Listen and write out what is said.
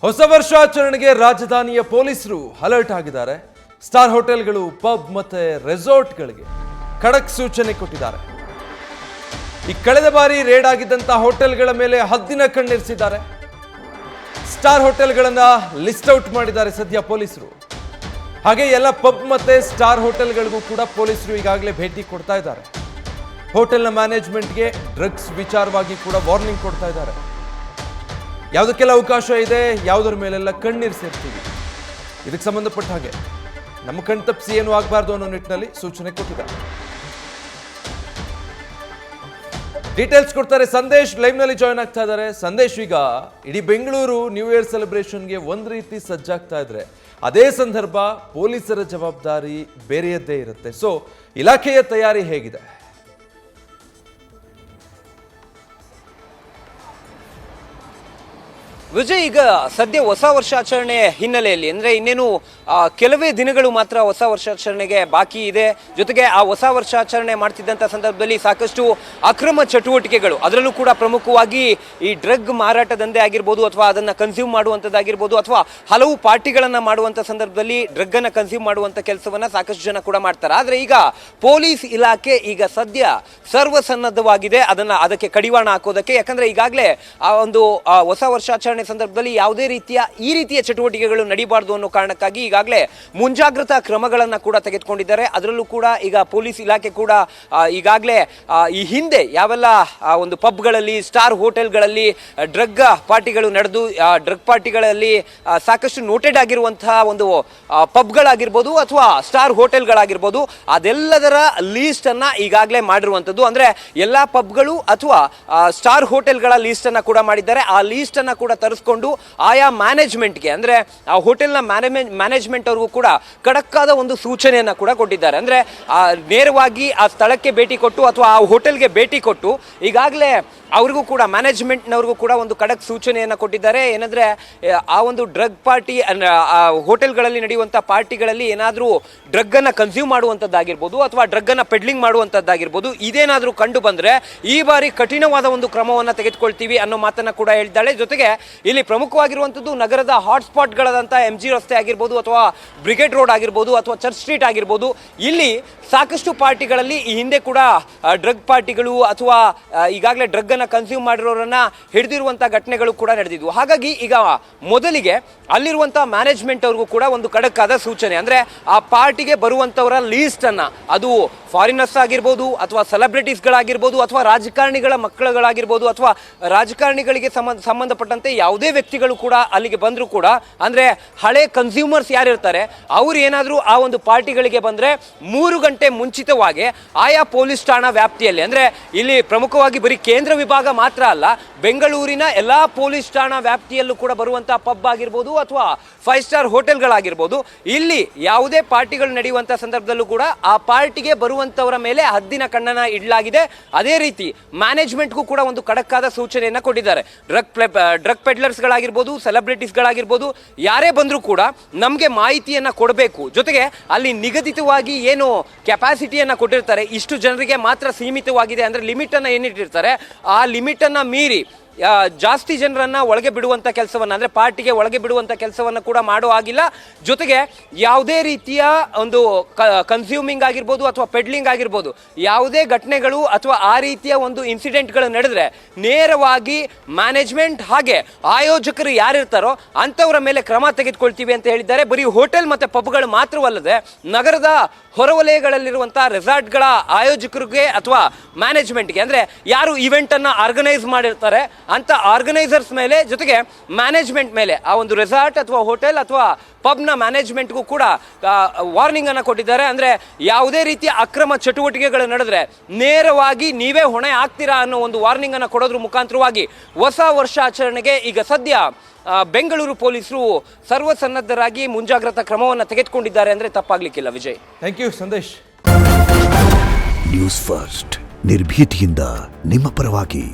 ಹೊಸ ವರ್ಷಾಚರಣೆಗೆ ರಾಜಧಾನಿಯ ಪೊಲೀಸರು ಅಲರ್ಟ್ ಆಗಿದ್ದಾರೆ. ಸ್ಟಾರ್ ಹೋಟೆಲ್ಗಳು, ಪಬ್ ಮತ್ತೆ ರೆಸಾರ್ಟ್ಗಳಿಗೆ ಖಡಕ್ ಸೂಚನೆ ಕೊಟ್ಟಿದ್ದಾರೆ. ಈ ಕಳೆದ ಬಾರಿ ರೇಡ್ ಆಗಿದ್ದಂತ ಹೋಟೆಲ್ಗಳ ಮೇಲೆ ಹದ್ದಿನ ಕಣ್ಣಿರಿಸಿದ್ದಾರೆ. ಸ್ಟಾರ್ ಹೋಟೆಲ್ಗಳನ್ನ ಲಿಸ್ಟ್ ಔಟ್ ಮಾಡಿದ್ದಾರೆ ಸದ್ಯ ಪೊಲೀಸರು. ಹಾಗೆ ಎಲ್ಲ ಪಬ್ ಮತ್ತೆ ಸ್ಟಾರ್ ಹೋಟೆಲ್ಗಳಿಗೂ ಕೂಡ ಪೊಲೀಸರು ಈಗಾಗಲೇ ಭೇಟಿ ಕೊಡ್ತಾ ಇದ್ದಾರೆ. ಹೋಟೆಲ್ನ ಮ್ಯಾನೇಜ್ಮೆಂಟ್ಗೆ ಡ್ರಗ್ಸ್ ವಿಚಾರವಾಗಿ ಕೂಡ ವಾರ್ನಿಂಗ್ ಕೊಡ್ತಾ ಇದ್ದಾರೆ. ಯಾವುದಕ್ಕೆಲ್ಲ ಅವಕಾಶ ಇದೆ, ಯಾವುದರ ಮೇಲೆಲ್ಲ ಕಣ್ಣಿರಿಸಿರ್ತೀವಿ, ಇದಕ್ಕೆ ಸಂಬಂಧಪಟ್ಟ ಹಾಗೆ ನಮ್ಮ ಕಣ್ ತಪ್ಪಿಸಿ ಏನು ಆಗಬಾರ್ದು ಅನ್ನೋ ನಿಟ್ಟಿನಲ್ಲಿ ಸೂಚನೆ ಕೊಟ್ಟಿದ್ದಾರೆ. ಡೀಟೇಲ್ಸ್ ಕೊಡ್ತಾರೆ ಸಂದೇಶ್, ಲೈವ್ ನಲ್ಲಿ ಜಾಯ್ನ್ ಆಗ್ತಾ ಇದ್ದಾರೆ. ಸಂದೇಶ್, ಈಗ ಇಡೀ ಬೆಂಗಳೂರು ನ್ಯೂ ಇಯರ್ ಸೆಲೆಬ್ರೇಷನ್ಗೆ ಒಂದ್ ರೀತಿ ಸಜ್ಜಾಗ್ತಾ ಇದ್ರೆ, ಅದೇ ಸಂದರ್ಭ ಪೊಲೀಸರ ಜವಾಬ್ದಾರಿ ಬೇರೆಯದ್ದೇ ಇರುತ್ತೆ. ಸೊ ಇಲಾಖೆಯ ತಯಾರಿ ಹೇಗಿದೆ? ವಿಜಯ್, ಈಗ ಸದ್ಯ ಹೊಸ ವರ್ಷಾಚರಣೆ ಹಿನ್ನೆಲೆಯಲ್ಲಿ ಅಂದರೆ ಇನ್ನೇನು ಕೆಲವೇ ದಿನಗಳು ಮಾತ್ರ ಹೊಸ ವರ್ಷಾಚರಣೆಗೆ ಬಾಕಿ ಇದೆ. ಜೊತೆಗೆ ಆ ಹೊಸ ವರ್ಷಾಚರಣೆ ಮಾಡ್ತಿದ್ದಂಥ ಸಂದರ್ಭದಲ್ಲಿ ಸಾಕಷ್ಟು ಅಕ್ರಮ ಚಟುವಟಿಕೆಗಳು, ಅದರಲ್ಲೂ ಕೂಡ ಪ್ರಮುಖವಾಗಿ ಈ ಡ್ರಗ್ ಮಾರಾಟ ದಂಧೆ ಆಗಿರ್ಬೋದು, ಅಥವಾ ಅದನ್ನು ಕನ್ಸ್ಯೂಮ್ ಮಾಡುವಂಥದ್ದಾಗಿರ್ಬೋದು, ಅಥವಾ ಹಲವು ಪಾರ್ಟಿಗಳನ್ನು ಮಾಡುವಂಥ ಸಂದರ್ಭದಲ್ಲಿ ಡ್ರಗ್ಗನ್ನು ಕನ್ಸ್ಯೂಮ್ ಮಾಡುವಂಥ ಕೆಲಸವನ್ನು ಸಾಕಷ್ಟು ಜನ ಕೂಡ ಮಾಡ್ತಾರೆ. ಆದರೆ ಈಗ ಪೊಲೀಸ್ ಇಲಾಖೆ ಈಗ ಸದ್ಯ ಸರ್ವಸನ್ನದ್ಧವಾಗಿದೆ ಅದಕ್ಕೆ ಕಡಿವಾಣ ಹಾಕೋದಕ್ಕೆ. ಯಾಕಂದರೆ ಈಗಾಗಲೇ ಆ ಒಂದು ಹೊಸ ವರ್ಷಾಚರಣೆ ಸಂದರ್ಭದಲ್ಲಿ ಯಾವುದೇ ಈ ರೀತಿಯ ಚಟುವಟಿಕೆಗಳು ನಡೀಬಾರ್ದು ಅನ್ನೋ ಕಾರಣಕ್ಕಾಗಿ ಈಗಾಗಲೇ ಮುಂಜಾಗ್ರತಾ ಕ್ರಮಗಳನ್ನು ಕೂಡ ತೆಗೆದುಕೊಂಡಿದ್ದಾರೆ. ಅದರಲ್ಲೂ ಕೂಡ ಈಗ ಪೊಲೀಸ್ ಇಲಾಖೆ ಕೂಡ ಈಗಾಗಲೇ ಈ ಹಿಂದೆ ಯಾವೆಲ್ಲ ಒಂದು ಪಬ್ಗಳಲ್ಲಿ, ಸ್ಟಾರ್ ಹೋಟೆಲ್ಗಳಲ್ಲಿ ಡ್ರಗ್ ಪಾರ್ಟಿಗಳು ನಡೆದು, ಡ್ರಗ್ ಪಾರ್ಟಿಗಳಲ್ಲಿ ಸಾಕಷ್ಟು ನೋಟೆಡ್ ಆಗಿರುವಂತಹ ಒಂದು ಪಬ್ಗಳಾಗಿರ್ಬೋದು ಅಥವಾ ಸ್ಟಾರ್ ಹೋಟೆಲ್ಗಳಾಗಿರ್ಬೋದು, ಅದೆಲ್ಲದರ ಲೀಸ್ಟ್ ಅನ್ನ ಈಗಾಗಲೇ ಮಾಡಿರುವಂಥದ್ದು. ಅಂದ್ರೆ ಎಲ್ಲಾ ಪಬ್ಗಳು ಅಥವಾ ಸ್ಟಾರ್ ಹೋಟೆಲ್ಗಳ ಲೀಸ್ಟ್ ಅನ್ನ ಕೂಡ ಮಾಡಿದ್ದಾರೆ. ಆ ಲೀಸ್ಟ್ ಅನ್ನ ಕೂಡ ತರಿಸ್ಕೊಂಡು ಆಯಾ ಮ್ಯಾನೇಜ್ಮೆಂಟ್ಗೆ, ಅಂದ್ರೆ ಆ ಹೋಟೆಲ್ನ ಮ್ಯಾನೇಜ್ಮೆಂಟ್ ಅವ್ರಿಗೂ ಕೂಡ ಖಡಕ್ಕಾದ ಒಂದು ಸೂಚನೆಯನ್ನ ಕೂಡ ಕೊಟ್ಟಿದ್ದಾರೆ. ಅಂದ್ರೆ ನೇರವಾಗಿ ಆ ಸ್ಥಳಕ್ಕೆ ಭೇಟಿ ಕೊಟ್ಟು ಅಥವಾ ಆ ಹೋಟೆಲ್ಗೆ ಭೇಟಿ ಕೊಟ್ಟು ಈಗಾಗಲೇ ಅವ್ರಿಗೂ ಕೂಡ ಮ್ಯಾನೇಜ್ಮೆಂಟ್ನವ್ರಿಗೂ ಕೂಡ ಒಂದು ಖಡಕ್ ಸೂಚನೆಯನ್ನು ಕೊಟ್ಟಿದ್ದಾರೆ. ಏನಂದ್ರೆ ಆ ಒಂದು ಡ್ರಗ್ ಪಾರ್ಟಿ, ಹೋಟೆಲ್ಗಳಲ್ಲಿ ನಡೆಯುವಂಥ ಪಾರ್ಟಿಗಳಲ್ಲಿ ಏನಾದರೂ ಡ್ರಗ್ಗನ್ನು ಕನ್ಸ್ಯೂಮ್ ಮಾಡುವಂಥದ್ದಾಗಿರ್ಬೋದು ಅಥವಾ ಡ್ರಗ್ಗನ್ನು ಪೆಡ್ಲಿಂಗ್ ಮಾಡುವಂಥದ್ದಾಗಿರ್ಬೋದು, ಇದೇನಾದರೂ ಕಂಡು ಬಂದರೆ ಈ ಬಾರಿ ಕಠಿಣವಾದ ಒಂದು ಕ್ರಮವನ್ನು ತೆಗೆದುಕೊಳ್ತೀವಿ ಅನ್ನೋ ಮಾತನ್ನು ಕೂಡ ಹೇಳಿದ್ದಾಳೆ. ಜೊತೆಗೆ ಇಲ್ಲಿ ಪ್ರಮುಖವಾಗಿರುವಂಥದ್ದು ನಗರದ ಹಾಟ್ಸ್ಪಾಟ್ಗಳಾದಂಥ MG ರಸ್ತೆ ಆಗಿರ್ಬೋದು, ಅಥವಾ ಬ್ರಿಗೇಡ್ ರೋಡ್ ಆಗಿರ್ಬೋದು, ಅಥವಾ ಚರ್ಚ್ ಸ್ಟ್ರೀಟ್ ಆಗಿರ್ಬೋದು, ಇಲ್ಲಿ ಸಾಕಷ್ಟು ಪಾರ್ಟಿಗಳಲ್ಲಿ ಈ ಹಿಂದೆ ಕೂಡ ಡ್ರಗ್ ಪಾರ್ಟಿಗಳು ಅಥವಾ ಈಗಾಗಲೇ ಡ್ರಗ್ ಅನ್ನ ಕನ್ಸ್ಯೂಮ್ ಮಾಡಿರೋರನ್ನ ಹಿಡಿದಿರುವಂತಹ ಘಟನೆಗಳು ಕೂಡ ನಡೆದಿದ್ವು. ಹಾಗಾಗಿ ಈಗ ಮೊದಲಿಗೆ ಅಲ್ಲಿರುವಂತಹ ಮ್ಯಾನೇಜ್ಮೆಂಟ್ ಅವ್ರಿಗೂ ಕೂಡ ಒಂದು ಖಡಕ್ಕಾದ ಸೂಚನೆ, ಅಂದ್ರೆ ಆ ಪಾರ್ಟಿಗೆ ಬರುವಂತವರ ಲೀಸ್ಟ್ ಅನ್ನ, ಅದು ಫಾರಿನರ್ಸ್ ಆಗಿರ್ಬೋದು ಅಥವಾ ಸೆಲೆಬ್ರಿಟೀಸ್ಗಳಾಗಿರ್ಬೋದು ಅಥವಾ ರಾಜಕಾರಣಿಗಳ ಮಕ್ಕಳುಗಳಾಗಿರ್ಬೋದು ಅಥವಾ ರಾಜಕಾರಣಿಗಳಿಗೆ ಸಂಬಂಧಪಟ್ಟಂತೆ ಯಾವುದೇ ವ್ಯಕ್ತಿಗಳು ಕೂಡ ಅಲ್ಲಿಗೆ ಬಂದರೂ ಕೂಡ, ಅಂದ್ರೆ ಹಳೆ ಕನ್ಸ್ಯೂಮರ್ಸ್ ಯಾರಿರ್ತಾರೆ ಅವ್ರು ಏನಾದರೂ ಆ ಒಂದು ಪಾರ್ಟಿಗಳಿಗೆ ಬಂದ್ರೆ 3 ಗಂಟೆ ಮುಂಚಿತವಾಗಿ ಆಯಾ ಪೊಲೀಸ್ ಠಾಣಾ ವ್ಯಾಪ್ತಿಯಲ್ಲಿ, ಅಂದ್ರೆ ಇಲ್ಲಿ ಪ್ರಮುಖವಾಗಿ ಬರೀ ಕೇಂದ್ರ ವಿಭಾಗ ಮಾತ್ರ ಅಲ್ಲ, ಬೆಂಗಳೂರಿನ ಎಲ್ಲಾ ಪೊಲೀಸ್ ಠಾಣಾ ವ್ಯಾಪ್ತಿಯಲ್ಲೂ ಕೂಡ ಬರುವಂತಹ ಪಬ್ ಆಗಿರ್ಬೋದು ಅಥವಾ 5 ಸ್ಟಾರ್ ಹೋಟೆಲ್ಗಳಾಗಿರ್ಬೋದು, ಇಲ್ಲಿ ಯಾವುದೇ ಪಾರ್ಟಿಗಳು ನಡೆಯುವಂತಹ ಸಂದರ್ಭದಲ್ಲೂ ಕೂಡ ಆ ಪಾರ್ಟಿಗೆ ಬರುವಂತವರ ಮೇಲೆ ಹದ್ದಿನ ಕಣ್ಣನ್ನ ಇಡಲಾಗಿದೆ. ಅದೇ ರೀತಿ ಮ್ಯಾನೇಜ್ಮೆಂಟ್ಗೂ ಕೂಡ ಒಂದು ಖಡಕ್ಕಾದ ಸೂಚನೆಯನ್ನ ಕೊಟ್ಟಿದ್ದಾರೆ. ಡ್ರಗ್ ಪೆಡ್ಲರ್ಸ್ಗಳಾಗಿರ್ಬೋದು, ಸೆಲೆಬ್ರಿಟೀಸ್ಗಳಾಗಿರ್ಬೋದು, ಯಾರೇ ಬಂದರೂ ಕೂಡ ನಮಗೆ ಮಾಹಿತಿಯನ್ನ ಕೊಡಬೇಕು. ಜೊತೆಗೆ ಅಲ್ಲಿ ನಿಗದಿತವಾಗಿ ಏನು ಕೆಪಾಸಿಟಿಯನ್ನ ಕೊಟ್ಟಿರ್ತಾರೆ, ಇಷ್ಟು ಜನರಿಗೆ ಮಾತ್ರ ಸೀಮಿತವಾಗಿದೆ, ಅಂದ್ರೆ ಲಿಮಿಟ್ ಅನ್ನ ಏನಿಟ್ಟಿರ್ತಾರೆ ಆ ಲಿಮಿಟ್ ಅನ್ನ ಮೀರಿ ಜಾಸ್ತಿ ಜನರನ್ನ ಒಳಗೆ ಬಿಡುವಂತ ಕೆಲಸವನ್ನ, ಅಂದ್ರೆ ಪಾರ್ಟಿಗೆ ಒಳಗೆ ಬಿಡುವಂತ ಕೆಲಸವನ್ನ ಕೂಡ ಮಾಡೋ ಆಗಿಲ್ಲ. ಜೊತೆಗೆ ಯಾವುದೇ ರೀತಿಯ ಒಂದು ಕನ್ಸ್ಯೂಮಿಂಗ್ ಆಗಿರ್ಬೋದು ಅಥವಾ ಪೆಡ್ಲಿಂಗ್ ಆಗಿರ್ಬೋದು, ಯಾವುದೇ ಘಟನೆಗಳು ಅಥವಾ ಆ ರೀತಿಯ ಒಂದು ಇನ್ಸಿಡೆಂಟ್ಗಳು ನಡೆದ್ರೆ ನೇರವಾಗಿ ಮ್ಯಾನೇಜ್ಮೆಂಟ್ ಹಾಗೆ ಆಯೋಜಕರು ಯಾರಿರ್ತಾರೋ ಅಂತವರ ಮೇಲೆ ಕ್ರಮ ತೆಗೆದುಕೊಳ್ತೀವಿ ಅಂತ ಹೇಳಿದ್ದಾರೆ. ಬರೀ ಹೋಟೆಲ್ ಮತ್ತೆ ಪಬ್ಗಳು ಮಾತ್ರವಲ್ಲದೆ ನಗರದ ಹೊರವಲಯಗಳಲ್ಲಿರುವಂತಹ ರೆಸಾರ್ಟ್ಗಳ ಆಯೋಜಕರಿಗೆ ಅಥವಾ ಮ್ಯಾನೇಜ್ಮೆಂಟ್ಗೆ, ಅಂದ್ರೆ ಯಾರು ಇವೆಂಟ್ ಅನ್ನ ಆರ್ಗನೈಸ್ ಮಾಡಿರ್ತಾರೆ ಅಂತ ಆರ್ಗನೈಸರ್ಸ್ ಮೇಲೆ, ಜೊತೆಗೆ ಮ್ಯಾನೇಜ್ಮೆಂಟ್ ಮೇಲೆ, ಆ ಒಂದು ರೆಸಾರ್ಟ್ ಅಥವಾ ಹೋಟೆಲ್ ಅಥವಾ ಪಬ್ನ ಮ್ಯಾನೇಜ್ಮೆಂಟ್ಗೂ ಕೂಡ ವಾರ್ನಿಂಗ್ ಅನ್ನು ಕೊಟ್ಟಿದ್ದಾರೆ. ಅಂದ್ರೆ ಯಾವುದೇ ರೀತಿಯ ಅಕ್ರಮ ಚಟುವಟಿಕೆಗಳು ನಡೆದ್ರೆ ನೇರವಾಗಿ ನೀವೇ ಹೊಣೆ ಆಗ್ತೀರಾ ಅನ್ನೋ ಒಂದು ವಾರ್ನಿಂಗ್ ಅನ್ನು ಕೊಡೋದ್ರ ಮುಖಾಂತರವಾಗಿ ಹೊಸ ವರ್ಷಾಚರಣೆಗೆ ಈಗ ಸದ್ಯ ಬೆಂಗಳೂರು ಪೊಲೀಸರು ಸರ್ವಸನ್ನದ್ಧರಾಗಿ ಮುಂಜಾಗ್ರತಾ ಕ್ರಮವನ್ನು ತೆಗೆದುಕೊಂಡಿದ್ದಾರೆ ಅಂದ್ರೆ ತಪ್ಪಾಗ್ಲಿಕ್ಕಿಲ್ಲ. Vijay, thank you Sandesh. News first, ನಿರ್ಭೀತಿಯಿಂದ ನಿಮ್ಮ ಪರವಾಗಿ.